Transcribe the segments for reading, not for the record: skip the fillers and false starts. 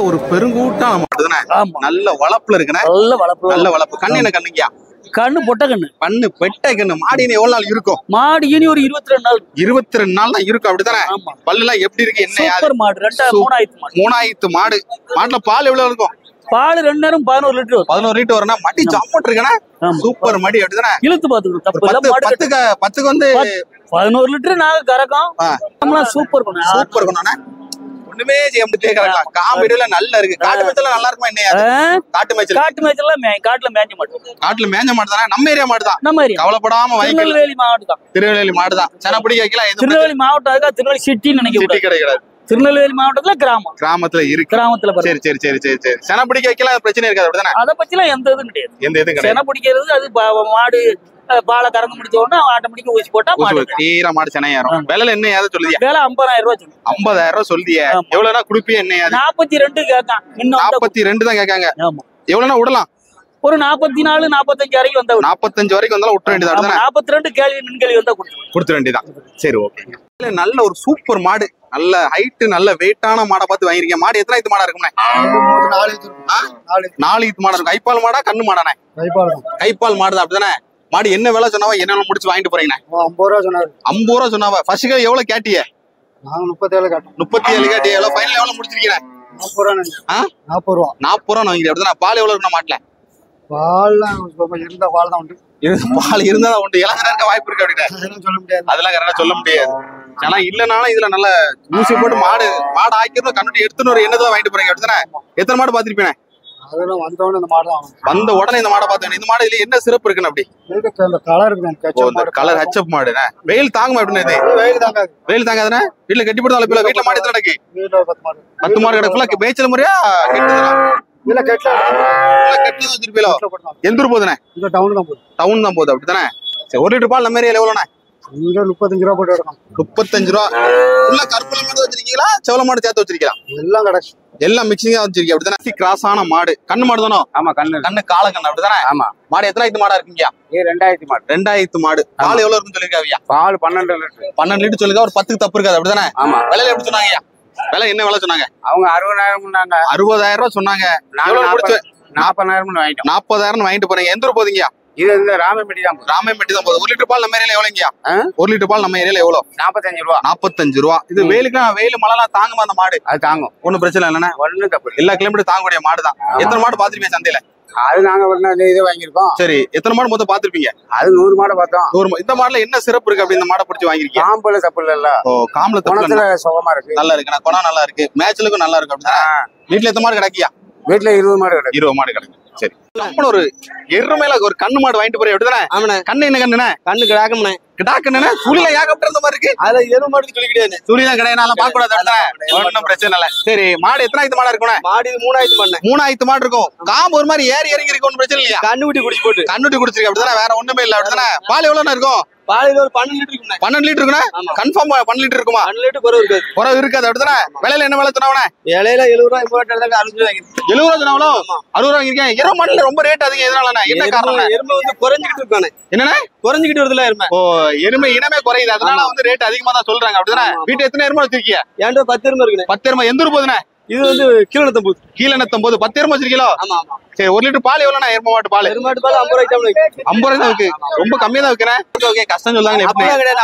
ஒரு பெருங்கூட்டான மாடுதானே. நல்ல வளப்புல இருக்குனே. நல்ல வளப்பு. கண்ணு என்ன கண்ணுங்கயா? கண்ணு பொட்டை கண்ணு. கண்ணு பெட்டை கண்ணு. மாடு இனி எவ்வளவு நாள் இருக்கும்? மாடு இனி ஒரு 22 நாள். 22 நாள் தான் இருக்கும் அப்படிதானே? பல்லுலாம் எப்படி இருக்கு? என்ன சூப்பர் மாடு. 3ஆயிரத்து மாடு. மாடுல பால் எவ்வளவு இருக்கும்? பால் 2 நேரம் 11 லிட்டர் வரும். 11 லிட்டர் வரனா மடி ஜம்மட் இருக்குனே. சூப்பர் மடி அப்படிதானே? இழுத்து பாத்துக்கணும். தப்பு இல்ல. 10க்கு வந்து 11 லிட்டர் நாங்க கறக்கும். நம்மள சூப்பர் பண்ணு. சூப்பர் பண்ணானே. ஒண்ணுமே செய்ய முடியல. காம்பீடுல நல்லா இருக்கு. காட்டு மேய்ச்சல நல்லா இருக்குமா? என்ன காட்டு மேய்ச்சல்? காட்டுல மேய்ஞ்ச மாட்டோம். காட்டுல மேய்ஞ்ச மாடு தானே. நம்ம ஏரியா மாடு தான். நம்ம ஏரியா. கவலைப்படாம திருநெல்வேலி மாவட்டம் தான். திருநெல்வேலி மாடு தான். சன பிடிக்க வைக்கலாம். திருநெல்வேலி மாவட்டம் இருக்கா? திருநெல்வேலி சிட்டின்னு நினைக்கிறேன். சிட்டி கிடையாது. திருநெல்வேலி மாவட்டத்துல கிராமத்துல இருக்கு. கிராமத்துல சரி சரி சரி சரி சரி. சன பிடிக்க வைக்கலாம். பிரச்சனை இருக்காது அப்படிதானே? அத பத்திலாம் எந்த இதுவும் கிடையாது. எந்த இதுவும் கிடையாது. சன பிடிக்கிறது அது மாடு பாலை கறந்து முடிச்ச உடனே ஆட்டோமேட்டிக்கா ஊசி போட்டா மாடு தீர மாடு சென்னையாரும். விலை என்ன ஏதாவது சொல்லுதியா? விலை 50,000 ரூபாய் சொல்லு. 50,000 ரூபாய் சொல்லிய. எவ்வளவுனா குடுப்பிய? என்ன 42 கேட்கான். இன்னும் 42 தான் கேட்காங்க. எவ்வளவுனா விடலாம்? ஒரு 44 45 வரைக்கும் வந்தா 45 வரைக்கும் வந்தாலும் விட்டுற வேண்டியது. 42 கேள்வி மின்கேள்வி வந்தா கொடுத்துட வேண்டியதான். சரி ஓகே. நல்ல ஒரு சூப்பர் மாடு. நல்ல ஹைட் நல்ல வெயிட்டான மாடை பார்த்து வாங்கிருக்கேன். மாடு எத்தனை மாடா இருக்கும்னே? 4 மாடா இருக்கும். கைப்பால் மாடா கண்ணு மாடானே? கைப்பால் மாடு அப்படிதானே? மாடு என்ன விலை சொன்னாவா? என்ன முடிச்சு வாங்கிட்டு போறீங்க? 50 ரூபா சொன்னாரு. 50 ரூபா சொன்னாவா? ஃபர்ஸ்ட் எவ்வளவு கேட்டிய? நாங்க 37 கேட்டோம். 37 கேட்டிய. எவ்வளவு ஃபைனல் எவ்வளவு முடிச்சிருக்கீங்க? 40 ரூபா. 40 ரூபா. 40 ரூபா வாங்கிட்டு அப்படிதானே? பால் எவ்வளவு இருக்கும் மாட்டுல? பால்லாம் இருந்தா பால் தான் உண்டு. பால் இருந்தா உண்டு. இளங்கரா இருக்க வாய்ப்பு இருக்கு அப்படின்னா சொல்ல முடியாது. அதெல்லாம் கரெக்டா சொல்ல முடியாது. ஆனா இல்லனாலும் இதுல நல்ல ஊசி போட்டு மாடு ஆக்கிரும். கண்ணுட்டி எடுத்துன்னு ஒரு என்னதான் வாங்கிட்டு போறீங்க அப்படிதானே? எத்தனை மாடு பாத்திருப்பேன்? அதெல்லாம் வந்த உடனே இந்த மாடு தான் வந்த உடனே இந்த மாடை பார்த்தேன். இந்த மாடு இதுல என்ன சிறப்பு இருக்குன்னு அப்படி? இந்த கலர் இருக்கு. கலர் ஹச்சப் மாடுனே. வெயில் தாங்குமா அப்படின்னு? வெயில் தாங்காது. வெயில் தாங்காதுன்னா வீட்டுல கட்டி போட்டு வீட்டுல மாடு எத்தனை கிடக்கு? 10 மாடு கிடக்கு. மேய்ச்சல் முறையா எந்த ஊர் போகுதுண்ணே? டவுன் தான் போகுது. டவுன் தான் போகுது அப்படித்தானே? சரி, 1 லிட்டர் பால் நம்ம ஏரியால எவ்வளோண்ணே? 35 ரூபா போட்டு எடுக்கணும். 35 ரூபா. உள்ள கருப்புல மாடு வச்சிருக்கீங்களா? செவல மாடு சேர்த்து வச்சிருக்கீங்களா? எல்லாம் கிடைச்சு எல்லாம் மிக்சிங்கா வச்சிருக்கீங்க அப்படித்தானே? கிராஸ் ஆன மாடு. கண்ணு மாடு தானோ? ஆமா, கண்ணு கால கண்ணு அப்படித்தானே? ஆமா. மாடு எத்தனை மாடா இருக்கீங்க? 2000 மாடு. 2000 மாடு. பால் எவ்வளவு இருக்குன்னு சொல்லிருக்காங்க? பால் 12 லிட்டர். 12 லிட்டர் சொல்லிருக்கா. ஒரு 10க்கு தப்பு இருக்காது அப்படித்தானே? ஆமா. விலையில எப்படி சொன்னாங்க? விலை என்ன விலை சொன்னாங்க? அவங்க 60,000 60,000 ரூபாய் சொன்னாங்க. 40,000 வாங்கிட்டோம். 40,000 வாங்கிட்டு போறீங்க. எந்த ஊர் போதீங்க? இது இந்த ராமம்பட்டி தான். ராமம்பட்டி தான் போகுது. 1 லிட்டர் பால் நம்ம ஏரியால எவ்வளவுங்கயா? 1 லிட்டர் பால் நம்ம ஏரியால எவ்வளவு? 45 ரூபா. 45 ரூபா. இது வெயில் மழைலாம் தாங்குமா அந்த மாடு? அது தாங்கும். ஒன்னும் பிரச்சனை இல்லைண்ணே. ஒன்னும் தப்பு. எல்லா கிலோமீட்டர் தாங்கக்கூடிய மாடு தான். எத்தனை மாடு பாத்திருப்பீங்க சந்தையில? அது நாங்க இது வாங்கிருக்கோம். சரி, எத்தனை மாடு மொத்தம் பாத்திருப்பீங்க? அது 100 மாடு பார்த்தோம். 100. இந்த மாடுல என்ன சிறப்பு இருக்கு அப்படி இந்த மாடை பிடிச்சி வாங்கிருக்கீங்க? காம்புல தப்பு இல்ல. காம்புல தப்பு சுகமா இருக்கு. நல்லா இருக்கு. குணம் நல்லா இருக்கு. மேட்ச்லுக்கும் நல்லா இருக்கு அப்படின்னா. வீட்டுல எத்தனை மாடு கிடக்கியா? வீட்டுல 20 மாடு கிடக்கு. 20 மாடு கிடக்கு. சரி, நம்ம ஒரு எருமையில ஒரு கண்ணு மாடு வாங்கிட்டு போறேன் அப்படிதானே? ஆமாண்ணே. கண்ணு என்ன கண்ணுண்ணே? கண்ணு கிடாக்கம்ண்ணே. கிடாக்கண்ணே. சுழில ஏகப்பட்ட இருந்த மாதிரி இருக்கு. அத எருமை மாடுக்கு சொல்லி கிடையாது. சுழிலாம் கிடையாது. பார்க்க கூடாது அப்படிதானே? ஒன்னும் பிரச்சனை இல்ல. சரி, மாடு எத்தனை மாடா இருக்குண்ணே? மாடு இது 3000 மாடு. 3000 மாடு இருக்கும். காம்பு ஒரு மாதிரி ஏறி இறங்கி இருக்கு. ஒன்னும் பிரச்சனை இல்லையா? கண்ணுக்குட்டி குடிச்சு போட்டு கண்ணுட்டி குடிச்சிருக்கு அப்படிதானே? வேற ஒண்ணுமே இல்ல அப்படிதானே? பால் எவ்வளவு இருக்கும்? பால் ஒரு 12 லிட்டர் இருக்குண்ணே. 12 லிட்டர் இருக்குண்ணே. கன்ஃபார்ம் 12 லிட்டர் இருக்குமா? 12 லிட்டர் குறவு இருக்காது. குறவு இருக்காது அப்படிதானே? விலையில என்ன விலை சொன்னாவனே? இலையில 70 ரூபா 80 ரூபா 60 ரூபா 70 ரூபா சொன்னாவளோ? 60 ரூபா வாங்கிருக்கேன். எருமை மாடுல ரொம்ப ரேட் அதிகம். எதனாலண்ணே? என்ன காரணம்? எருமை வந்து குறைஞ்சிட்டு இருக்கானே. என்னண்ணே? குறைஞ்சிட்டு வருதுல எருமை. எருமை இனமே குறையுது. அதனால வந்து ரேட் அதிகமா தான் சொல்றாங்க அப்படிதானே? வீட்டு எத்தனை எருமை வச்சிருக்கீங்க? ஏன்டா 10 எருமை இருக்குண்ணே. 10 எருமை. எந்த ஊர் போகுதுண்ணே? இது வந்து கீழநத்தம் போகுது. கீழநத்தம் போகுது. 10 எருமை வச்சிருக்கீங்களோ? ஆமா ஆமா. சரி, 1 லிட்டர் பால் எவ்வளவுண்ணே? எருமை மாட்டு பால்? எருமை மாட்டு பால் 50 ரூபாய்க்கு தான் இருக்கு. 50 ரூபாய் தான் இருக்கு. ரொம்ப கம்மியா தான் வைக்கிறேன். ஓகே, கஷ்டம் சொல்லாங்க. அப்படிலாம் கிடையாது.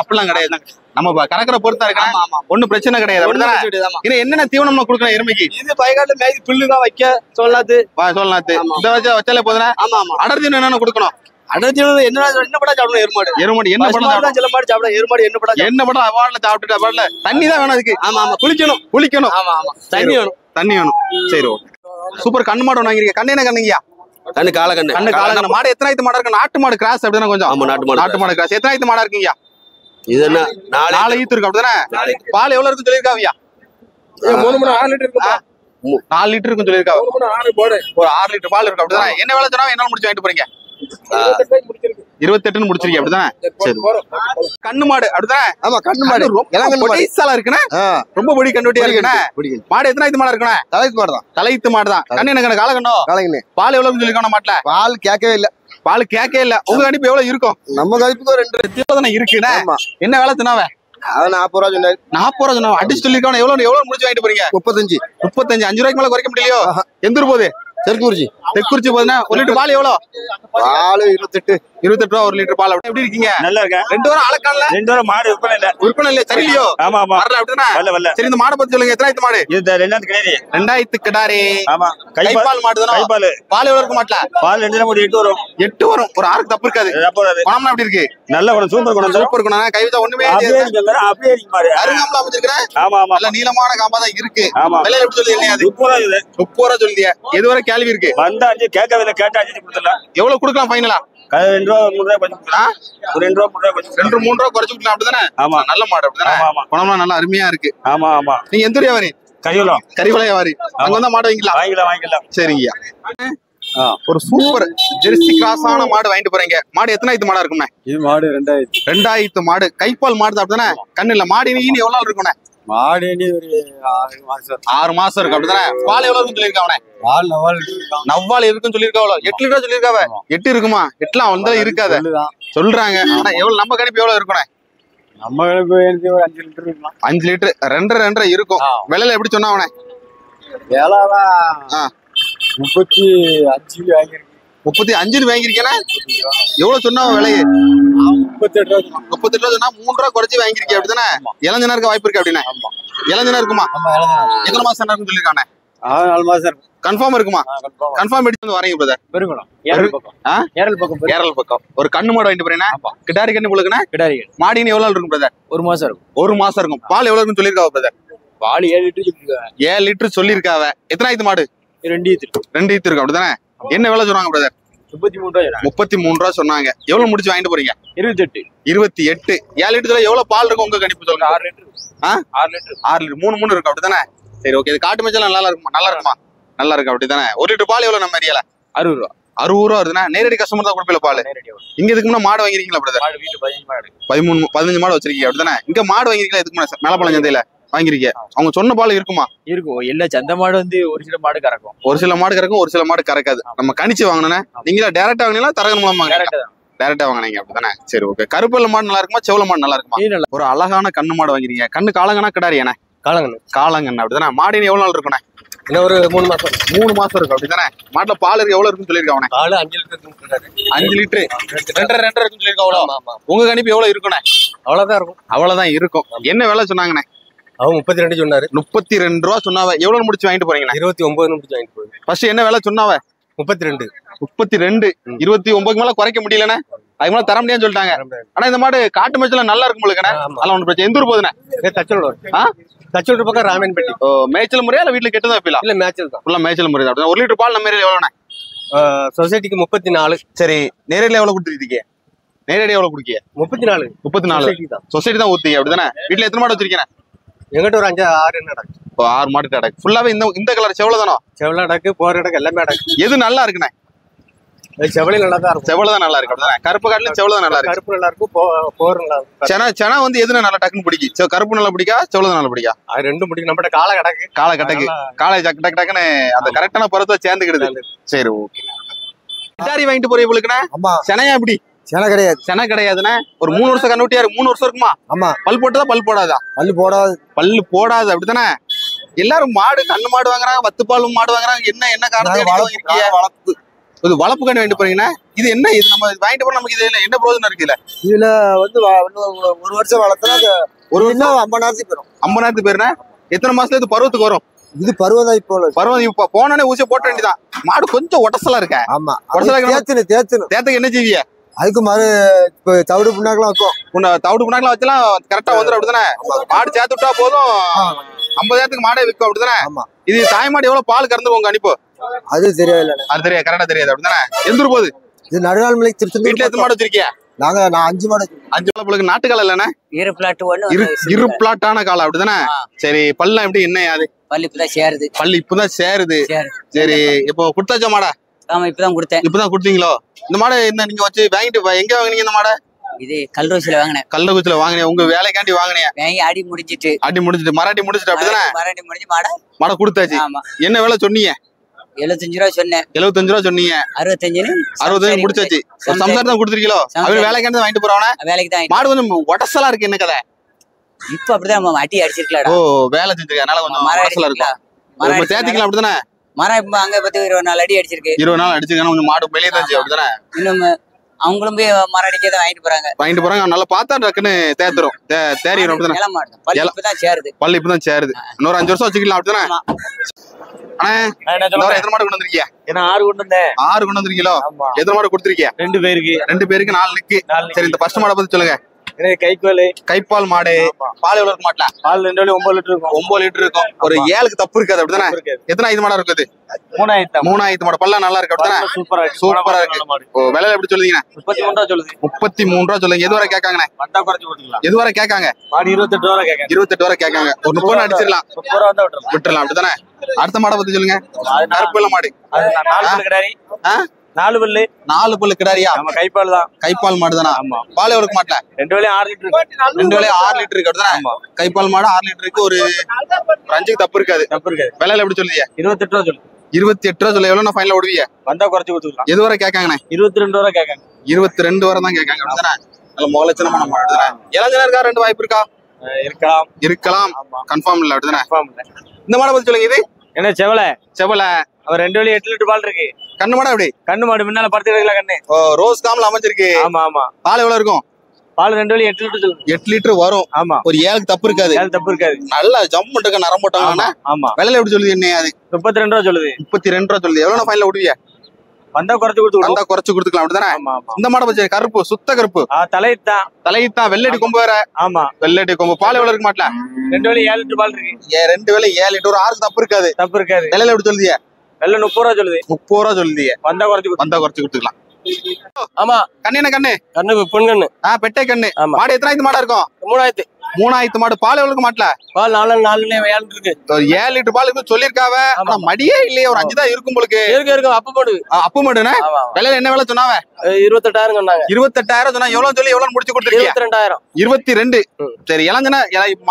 அப்படிலாம் கிடையாது. நம்ம கறக்கிற பொறுத்தா இருக்கா? ஒன்னும் பிரச்சனை கிடையாது அப்படிதானே? இது என்னென்ன தீவனம் கொடுக்கணும் எருமைக்கு? இது பைகாட்டு மேய்ச்சி புல்லு தான் வைக்க சொல்லாது. சொல்லலாத்து. இந்த வச்சாலே போதுனே. ஆமா ஆமா. அடர்த்தி என்னென்ன கொடுக்கணும்? அடர்த்தி என்ன படா சாப்பிடணும்? எருமாடு. எருமாடு என்ன படம்? சில மாடு சாப்பிட. எருமாடு என்ன படம்? என்ன படம்? அவார்ட்ல சாப்பிட்டுட்டு அவார்ட்ல தண்ணி தான் வேணும் அதுக்கு. ஆமா ஆமா. குளிக்கணும். ஆமா ஆமா. தண்ணி வேணும். சரி, ஓகே. சூப்பர். கண்ணு மாடு வாங்கிருக்கீங்க. கண்ணு என்ன கண்ணுங்கயா? கண்ணு கால கண்ணு. கண்ணு கால கண்ணு. மாடு எத்தனை மாடா இருக்கு? நாட்டு மாடு கிராஸ் அப்படிதானே கொஞ்சம்? ஆமா, நாட்டு மாடு கிராஸ். எத்தனை மாடா இருக்கீங்க? இது என்ன 4 ஈத்து இருக்கு அப்படிதானே? பால் எவ்வளவு இருக்கு சொல்லிருக்காவியா? 6 லிட்டர் இருக்குப்பா. 4 லிட்டர் இருக்குன்னு சொல்லிருக்காங்க. ஒரு 6 லிட்டர் பால் இருக்கு அப்படிதானே? என்ன வேலை சொன்னா என்ன முடிச்சு வாங்கிட்டு போறீங்க? 28 முடிச்சிருக்கீங்க அப்படிதானே? சரி. கண்ணு மாடு அப்படிதானே? ஆமா, கண்ணு மாடு. ரொம்ப பொடிசாலா இருக்குனே. ரொம்ப பொடி கண்ணுட்டியா இருக்குனே. மாடு எத்தனை மாடா இருக்குனே? தலைத்து மாடு தான். தலைத்து மாடு தான். கண்ணு என்ன கண்ணு? கால கண்ணோ? காலங்கண்ணே. பால் எவ்வளவுன்னு சொல்லிருக்கான மாட்டுல? பால் கேட்கவே இல்ல. பால் கேட்கவே இல்ல. உங்க கணிப்பு எவ்வளவு இருக்கும்? நம்ம கணிப்புக்கு 2 தானே இருக்குனே. என்ன வேலை சொன்னாவே? அது 40 ரூபா சொன்னாரு. 40 ரூபா சொன்னா அடிச்சு சொல்லிருக்கானே. எவ்வளவு முடிச்சு வாங்கிட்டு போறீங்க? 35. 35. 5 ரூபாய்க்கு மேல குறைக்க முடியலையோ? எந்த ஊர் போகுது? தெற்குறிச்சி. தெற்குறிச்சி போகுதுன்னா 1 லிட்டர் பால் எவ்வளவு? பால் 28. 28 ரூபா 1 லிட்டர் பால். எப்படி இருக்கீங்க? நல்லா இருக்கேன். 2 வாரம் ஆளக்கானல. 2 வாரம் மாடு விற்பனை இல்ல. சரியில்லையோ? ஆமா ஆமா. வரல அப்படிதானே? வரல. சரி, இந்த மாடை பத்தி சொல்லுங்க. எத்தனாயிரத்து மாடு? இது 2000 கிடையாது. 2000 கிடாரி. ஆமா. கைப்பால் மாடு தானே? கைப்பால். பால் எவ்வளவு இருக்க மாட்டல? பால் 2 ஒரு 8 வரும். 8 வரும். ஒரு 6 தப்பு இருக்காது. குணம்லாம் எப்படி இருக்கு? நல்ல குணம், சூப்பர் குணம். சூப்பர் குணம். கை வச்சா ஒண்ணுமே அப்படியே இருக்கு மாடு. அருகாமல அமைச்சிருக்கேன். ஆமா ஆமா. நல்ல நீளமான காம்பா தான் இருக்கு. ஆமா. விலை எப்படி சொல்லுங்க? அது 30 ரூபா இது. 30 ரூபா சொல்லியா? எதுவரை கேள்வி இருக்கு? வந்தா அஞ்சு கேட்கவில்லை, கேட்டா அஞ்சு கொடுத்துடலாம். எவ்வளவு கொடுக்கலாம் ஃபைனலா? 2 ரூபா 3 ரூபா கொஞ்சம் ஒரு 2 ரூபா 3 ரூபா கொஞ்சம் 2-3 ரூபா குறைச்சு கொடுக்கலாம் அப்படிதானே? ஆமா. நல்ல மாடு அப்படிதானே? ஆமா ஆமா. குணம்லாம் நல்லா அருமையா இருக்கு. ஆமா ஆமா. நீங்க எந்த வியாபாரி? கையுலம் கறிவலை வியாபாரி. அங்க வந்தா மாடு வாங்கிக்கலாம். சரிங்கய்யா. ஒரு சூப்பர் ஜெர்சி கிராஸான மாடு வாங்கிட்டு போறீங்க. மாடு எத்தனாயிரத்து மாடா இருக்கும்ண்ணே? இது மாடு 2000 மாடு. கைப்பால் மாடு தான் அப்படிதானே? கண்ணு இல்ல. மாடு இனி எவ்வளவு நாள் இருக்கும்ண்ணே? மாடு ஒரு 6 மாசம் 6 மாசம் இருக்கு அப்படிதானே? பால் எவ்வளவு இருக்குன்னு சொல்லியிருக்காவனே? பால் நவ்வால் இருக்குன்னு சொல்லியிருக்காவளோ? 8 லிட்டர் சொல்லியிருக்காவ. 8 இருக்குமா? 8லாம் வந்தாலும் இருக்காத சொல்றாங்க. ஆனா எவ்வளவு நம்ம கணிப்பு எவ்வளவு இருக்கும்ண்ணே? நம்ம ஒரு 5 லிட்டர் இருக்கலாம். 5 லிட்டர் 2.5 இருக்கும். விலையில எப்படி சொன்னா அவனே? வேளாதான் 35 வாங்கிருக்கு. 35 வாங்கிருக்கேனா? எவ்வளவு சொன்னா விலையே? 38 ரூபா சொன்னா 3 ரூபா குறைச்சி வாங்கிருக்கேன் அப்படிதானே? இளஞ்சனா இருக்க வாய்ப்பு இருக்கு அப்படின்னா? இளஞ்சனா இருக்குமா? எத்தனை மாசம் இருக்குன்னு சொல்லிருக்கானே? 4 மாசம் இருக்கும். கன்ஃபார்ம் இருக்குமா? கன்ஃபார்ம் எடுத்து வந்து வரீங்க பிரதர். பெருங்குளம் ஏரல் பக்கம். ஒரு கண்ணு மாடு வாங்கிட்டு போறீங்கன்னா கிடாரி கண்ணு போலுக்குன்னா கிடாரி மாடின்னு எவ்வளவு இருக்கும் பிரதர்? 1 மாசம் இருக்கும். 1 மாசம் இருக்கும். பால் எவ்வளவு இருக்குன்னு சொல்லிருக்காவ பிரதர்? பால் 7 லிட்டர் சொல்லிருக்காங்க. 7 லிட்டர் சொல்லிருக்காவ. எத்தனாயிரத்து மாடு? 2 ஈத்து இருக்கு அப்படிதானே? என்ன விலை சொன்னாங்க பிரதர்? 33 ரூபா சொன்னாங்க. எவ்வளவு முடிச்சு வாங்கிட்டு போறீங்க? 28. 7 லிட்டர்ல எவ்வளவு பால் இருக்கும் உங்க கணிப்பு சொல்லுங்க. 6 லிட்டர். 6 லிட்டர். 3 இருக்கும் அப்படிதானே? சரி, ஓகே. இது காட்டு மேய்ச்சல் நல்லா இருக்குமா? நல்லா இருக்கு அப்படிதானே? 1 லிட்டர் பால் எவ்வளவு நம்ம ஏரியால? 60 ரூபா. 60 ரூபா வருதுன்னா நேரடி கஸ்டமர் தான் கொடுப்பீங்க பால். இங்க இதுக்கு முன்னாடி மாடு வாங்கிருக்கீங்களா பிரதர்? 15 மாடு வச்சிருக்கீங்க அப்படிதானே? இங்க மாடு வாங்கிருக்கீங்களா? இதுக்கு முன்னாடி மேலப்பாளையம் சந்தையில வாங்கிருக்கீங்க. அவங்க சொன்ன பால் இருக்குமா? இருக்கும். எல்லா சந்தை மாடு ஒரு சில மாடு கறக்கும். ஒரு சில மாடு கறக்கும், ஒரு சில மாடு கறக்காது. நம்ம கணிச்சு வாங்கினா நீங்களா டேரக்டா வாங்கினீங்களா தரகன் மூலமா டேரக்டா வாங்கினீங்க அப்படிதானே? சரி, ஓகே. கருப்பல்ல மாடு நல்லா இருக்குமா? செவல மாடு நல்லா இருக்குமா? ஒரு அழகான கண்ணு மாடு வாங்கிருக்கீங்க. கண்ணு காலங்கனா கிடாரியானே? காலங்கண்ணு அப்படிதானே? மாடின்னு எவ்வளவு நாள் இருக்குண்ணே? இன்னும் ஒரு 3 மாசம். 3 மாசம் இருக்கும் அப்படிதானே? மாட்டுல பால் இருக்கு எவ்வளவு இருக்குன்னு சொல்லிருக்காவனே? பால் 5 லிட்டர். 5 லிட்டர் 2.5 இருக்குன்னு சொல்லிருக்காவளோ? உங்க கணிப்பு எவ்வளவு இருக்குண்ணே? அவ்வளவுதான் இருக்கும். என்ன விலை சொன்னாங்கண்ணே? அவன் 32 சொன்னாரு. 32 ரூபா சொன்னாவ. எவ்வளவு முடிச்சு வாங்கிட்டு போறீங்கண்ணே? 29 முடிச்சு வாங்கிட்டு போய். ஃபர்ஸ்ட் என்ன விலை சொன்னாவ? 32. 29 மேல குறைக்க முடியலண்ணே. அதுக்கு மேல தர முடியாதுன்னு சொல்லிட்டாங்க. ஆனா இந்த மாடு காட்டு மேய்ச்சல நல்லா இருக்கும் போலுக்கண்ணே. அதெல்லாம் ஒண்ணு பிரச்சனை. எந்த ஊர் போகுதுண்ணே? தச்சோடு பக்கம் ராமன்பட்டி. ஓ, மேய்ச்சல் முறையா இல்ல வீட்டுல கெட்டதான் வைப்பீங்களா? இல்ல மேய்ச்சல் தான். ஃபுல்லா மேய்ச்சல் முறை தான். 1 லிட்டர் பால் நம்ம ஏரியால எவ்வளவுண்ணே? சொசைட்டிக்கு 34. சரி, நேரடியில எவ்வளவு கொடுத்துருக்கீங்க? நேரடியா எவ்வளவு குடிக்கீங்க? 34. சொசைட்டி தான் ஊத்தீங்க அப்படிதானே? வீட்டுல எத்தனை மாடு வச்சிருக்கீங்க? எங்கிட்ட ஒரு 5-6 நடக்கு. 6 மாடு அடக்கு. ஃபுல்லாவே இந்த கலர் செவல தானோ? செவல அடக்கு, போற அடக்கு எல்லாமே அடக்கு. எது நல்லா இருக்குண்ணே? செவலை நல்லா தான் இருக்கும். செவல தான் நல்லா இருக்கு அப்படிதானே? கருப்பு காட்டுல செவல தான் நல்லா இருக்கு. கருப்பு நல்லா இருக்கும், போர் நல்லா இருக்கும். செனா வந்து எதுனா நல்லா டக்குன்னு பிடிக்கும்? கருப்பு நல்லா பிடிக்கா, செவல தான் நல்லா பிடிக்கா? அது ரெண்டும் பிடிக்கும். நம்மகிட்ட காலை கடக்கு காலை டக்கு டக்குன்னு அந்த கரெக்டான பருவத்தை சேர்ந்துக்கிடுது. சரி, ஓகே. கிட்டாரி வாங்கிட்டு போறீங்க உங்களுக்குண்ணே? செனையா எப்படி? செனை கிடையாதுண்ணே. ஒரு 3 வருஷம் கண்ணுட்டியா 3 வருஷம் இருக்குமா? பல் போட்டதா பல் போடாதா? பல்லு போடாது அப்படித்தானே? எல்லாரும் மாடு கண்ணு மாடு வாங்குறாங்க, வத்துப்பாலும் மாடு வாங்குறாங்க. என்ன காரணம்? இது வளர்ப்பு கண்ணு வாங்கிட்டு போறீங்கன்னா இது என்ன? இது நம்ம வாங்கிட்டு போற நமக்கு இதுல என்ன பிரயோஜனம் இருக்குல்ல? இதுல வந்து 1 வருஷம் வளர்த்தா ஒரு 50,000 போயிடும். 50,000 பேருனா எத்தனை மாசத்துல இது பருவத்துக்கு வரும்? இது பருவம் இப்ப போனோடனே ஊசி போட்ட வேண்டியதான். மாடு கொஞ்சம் ஒட்டசலா இருக்க. ஆமா, தேத்துக்கு என்ன செய்விய? அதுக்கு தவிடு புண்ணாக்கெல்லாம் வைக்கும். தவிடு புண்ணாக்கெல்லாம் வச்சலாம் கரெக்டா வந்துடும் அப்படிதானே? மாடு சேர்த்து விட்டா போதும். 50,000 மாடே விற்கும் அப்படிதானே? இது தாய் மாடு எவ்வளவு பால் கறந்து உங்க அனுப்பு? அது தெரியாது. அது தெரியாது, கரெக்டா தெரியாது அப்படிதானே? எந்த ஊர் போகுது? இது நடுநாள்மலை திருச்சி. வீட்டுல எத்தனை மாடு வச்சிருக்கியா? நான் 5 மாடு. 5 மாடு. நாட்டு காலை இல்லண்ணே? இரு பிளாட்டான காலை அப்படிதானே? சரி, பல்லாம் எப்படி என்ன? அது பல்லு இப்பதான் சேருது. சரி, இப்போ குடுத்தாச்சா மாடா? இப்பதான் கொடுத்தீங்களோ? இந்த மாடை நீங்க வச்சு வாங்கிட்டு எங்க வாங்கினீங்க இந்த மாடை? இது கல்லூரியில வாங்கினேன். கள்ளக்குறிச்சியில வாங்கினேன். உங்க வேலைக்காண்டி வாங்கினேன். அடி முடிஞ்சிட்டு மராட்டி முடிச்சிட்டு அப்படிதானே? மராட்டி முடிஞ்சு மாடை கொடுத்தாச்சு. என்ன வேலை சொன்னீங்க? 75 ரூபா சொன்னேன். 75 ரூபா சொன்னீங்க. 65 முடிச்சாச்சு. சம்சாரம் தான் கொடுத்துருக்கீங்களோ? அவரு வேலைக்காண்டி வாங்கிட்டு போறவன? வேலைக்கு தான். மாடு கொஞ்சம் ஒடசலா இருக்கு. என்ன கதை? இப்ப அப்படிதான் அடி அடிச்சிருக்கலடா. ஓ வேலை செஞ்சிருக்க அதனால கொஞ்சம் மரம் மனசுல இருக்கும். இப்ப தேத்திக்கலாம் அப்படிதானே? மரம் இப்ப அங்க பத்தி 24 அடி அடிச்சிருக்கு. 20 நாள் அடிச்சிருக்கான கொஞ்சம் மாடு வெளியே தான் செய்யும் அப்படிதானே? இன்னும் அவங்களும் போய் மரம் அடிக்கதான் வாங்கிட்டு போறாங்க. நல்லா பார்த்தா டக்குன்னு தேத்துரும் தேறிடும் அப்படிதானே? நிலம் மாடு பல்லு இப்பதான் சேருது. பல்லு இப்பதான் சேருது. இன்னொரு 5 வருஷம் வச்சுக்கலாம் அப்படிதானே? அண்ணே எத்தனை மாடு கொண்டு வந்திருக்கீங்க? 6 கொண்டு வந்தேன். 6 கொண்டு வந்திருக்கீங்களோ? எத்தனை மாடு கொடுத்துருக்கீங்க? 2 பேருக்கு. 2 பேருக்கு 4 நிக்கு. சரி இந்த ஃபர்ஸ்ட் மாடை பத்தி சொல்லுங்க. கைப்பால் மாடு. பால் எவ்வளவு இருக்க மாட்டல? பால் 2 9 லிட்டர் இருக்கும். 9 லிட்டர் இருக்கும். ஒரு 7க்கு தப்பு இருக்காது அப்படிதானே? எத்தனை ஐந்து மாடா இருக்குது? 3 மாடு. பல்ல நல்லா இருக்கு அப்படிதானே? சூப்பரா இருக்கு. ஓ விலை எப்படி சொல்லுவீங்க? 33 ரூபா சொல்லுது. 33 ரூபா சொல்லுங்க. எது வரை கேட்காங்கண்ணே? வந்தா குறைச்சு கொடுத்துக்கலாம். எது வரை கேட்காங்க? மாடு 28 ரூபா கேட்காங்க. 28 வரை கேட்காங்க. ஒரு 30 அடிச்சிடலாம். 30 ரூபா வந்தா விட்டுறலாம் அப்படிதானே? அடுத்த மாடை பத்தி சொல்லுங்க. கருப்புல மாடு. 4 பல்லு கிடாரி. 4 பல்லு. 4 பல்லு கிடாரியா? நம்ம கைப்பால் தான். கைப்பால் மாடு தானா? பால் எவ்வளவு மாட்டல? 2 வேளையும் 6 லிட்டர். 2 வேளையும் 6 லிட்டர் இருக்கு அப்படிதானே? கைப்பால் மாடு 6 லிட்டருக்கு ஒரு 5க்கு தப்பு இருக்காது. விலையில எப்படி சொல்லுவீங்க? 28 ரூபா சொல்லு. 28 ரூபா சொல்ல எவ்வளவு நான் ஃபைனல் விடுவீங்க? வந்தா குறைச்சு கொடுத்துக்கலாம். எது வரை கேட்காங்கண்ணே? 22 ரூபா கேட்காங்க. 22 வரை தான் கேட்காங்க அப்படிதானே? நல்ல முகலட்சணமான மாடு தானே? இளஞ்சனா இருக்கா? 2 வாய்ப்பு இருக்கா? இருக்கலாம். கன்ஃபார்ம் இல்ல அப்படிதானே? இந்த மாடை பத்தி சொல்லுங்க. இது என்ன செவலை? அவர் 2 வேளையும் 8 லிட்டர் பால் இருக்கு. கண்ணு மாடா எப்படி? கண்ணு மாடு முன்னால படுத்து எடுக்கலாம் கண்ணு. ரோஸ் காம்ல அமைஞ்சிருக்கு. ஆமா. பால் எவ்வளவு இருக்கும்? பால் 2 வேளையும் 8 லிட்டர் சொல்லுங்க. 8 லிட்டர் வரும். ஆமா. ஒரு 7க்கு தப்பு இருக்காது. நல்லா ஜம்ப் பண்ணிட்டு நரம் போட்டாங்க. ஆமா. விலையில எப்படி சொல்லுது? என்ன அது? 32 ரூபா சொல்லுது. 32 ரூபா சொல்லுது. எவ்வளவு ஃபைனல் விடுவீங்க? வந்தா குறைச்சு கொடுத்துக்கலாம் அப்படிதானே? இந்த மாடை பத்தி கருப்பு, சுத்த கருப்பு. தலையித்தான். வெள்ளடி கொம்பு வேற. ஆமா. வெள்ளடி கொம்பு. பால் எவ்வளவு இருக்க மாட்டல? 2 வேளையும் 7 லிட்டர் பால் இருக்கு. 2 வேளையும் 7 லிட்டர். ஒரு 6க்கு தப்பு இருக்காது. விலையில எப்படி சொல்லுதிய? வெள்ள 30 ரூபா சொல்லுது. 30 ரூபா சொல்லுதிய. வந்தா குறைச்சு கொடுத்துக்கலாம். ஆமா. கண்ணு என்ன கண்ணு? பொன் கண்ணு. பெட்டை கண்ணு. மாடு எத்தனாயிரத்து மாடா இருக்கும்? 3000 மாடு. பால் எவ்வளவு மாட்டல? பால் 4 இருக்கு. ஒரு 7 லிட்டர் பால் இருக்கு சொல்லிருக்காவ. ஆனா மடியே இல்லையே. ஒரு 5 தான் இருக்கும் உங்களுக்கு. இருக்கு. அப்ப மாடுனே. விலையில என்ன விலை சொன்னாவ? 28,000 சொன்னாங்க. 28,000 சொன்னா எவ்வளவு சொல்லி எவ்வளவு முடிச்சு கொடுத்துருக்கீங்க? 22,000. சரி இளஞ்சனா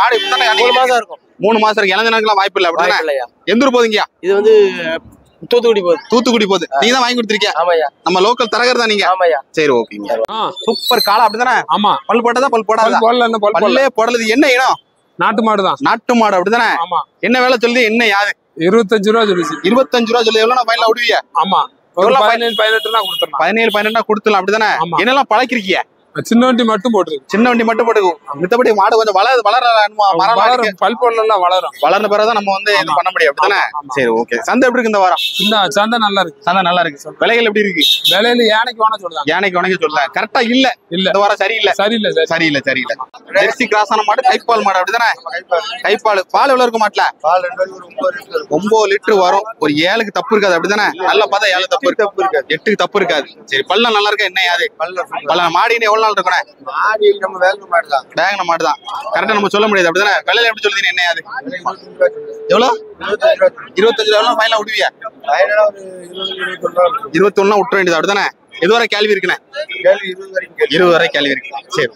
மாடு 3 மாசம் இருக்கும். 3 மாசம் இருக்கு. இளஞ்சனாக்கெல்லாம் வாய்ப்பு இல்ல அப்படிதானே? எந்த ஊர் போதீங்க? இது வந்து தூத்துக்குடி போகுது. நீங்க தான் வாங்கி கொடுத்திருக்கீங்க. ஆமாய்யா. நம்ம லோக்கல் தரகர் தான் நீங்க. ஆமாய்யா. சரி ஓகேங்க. சூப்பர் காளை அப்படிதானே? ஆமா. பல் போட்டதா? பல் போடாதா? பல்லே போடலது. என்ன இனம்? நாட்டு மாடு தான். நாட்டு மாடு அப்படிதானே? ஆமா. என்ன வேலை சொல்லுது? என்ன யாது? 25 ரூபா சொல்லுச்சு. 25 ரூபா சொல்லி எவ்வளவு நான் ஃபைனல் விடுவீங்க? ஆமா. 17 கொடுத்துறேன். 17 கொடுத்துலாம் அப்படிதானே? என்னெல்லாம் பழக்கிருக்கீங்க? சின்ன வண்டி மட்டும் போட்டுருக்கு. சின்ன வண்டி மட்டும் போட்டுக்கும். மித்தபடி மாடு கொஞ்சம் பல் போடலாம் வளரும். வளர்ந்த பிறகுதான் நம்ம வந்து இது பண்ண முடியும் அப்படிதானே? சரி ஓகே. சந்தை எப்படி இருக்கு இந்த வாரம்? சந்தை நல்லா இருக்கு. சந்தை நல்லா இருக்கு. விலைகள் எப்படி இருக்கு? விலையில யானைக்கு வேணா சொல்லலாம். யானைக்கு வேணா சொல்லலாம். கரெக்டா இல்ல. இந்த வாரம் சரியில்லை. ஜெர்சி கிராஸ் ஆன மாடு. கைப்பால் மாடு அப்படிதானே? கைப்பால். பால் எவ்வளவு இருக்கும் மாட்டுல? 9 லிட்டர் வரும். ஒரு 7க்கு தப்பு இருக்காது அப்படிதானே? நல்லா பார்த்தா 7 தப்பு இருக்கு. 8க்கு தப்பு இருக்காது. சரி பல்ல நல்லா இருக்கா? என்ன யாது? பல்ல மாடின்னு எவ்வளவு நாள் இருக்கணும்? வேங்கன மாடுதான். கரெக்டா நம்ம சொல்ல முடியாது அப்படிதானே? விலையில எப்படி சொல்லுதீங்க? என்ன யாது? எவ்வளவு? 25 ரூபா ஃபைனலா விடுவியா? 21 விட்டுற வேண்டியது அப்படிதானே? எது வரை கேள்வி இருக்குண்ணே? 20 வரை கேள்வி இருக்கு. சரி.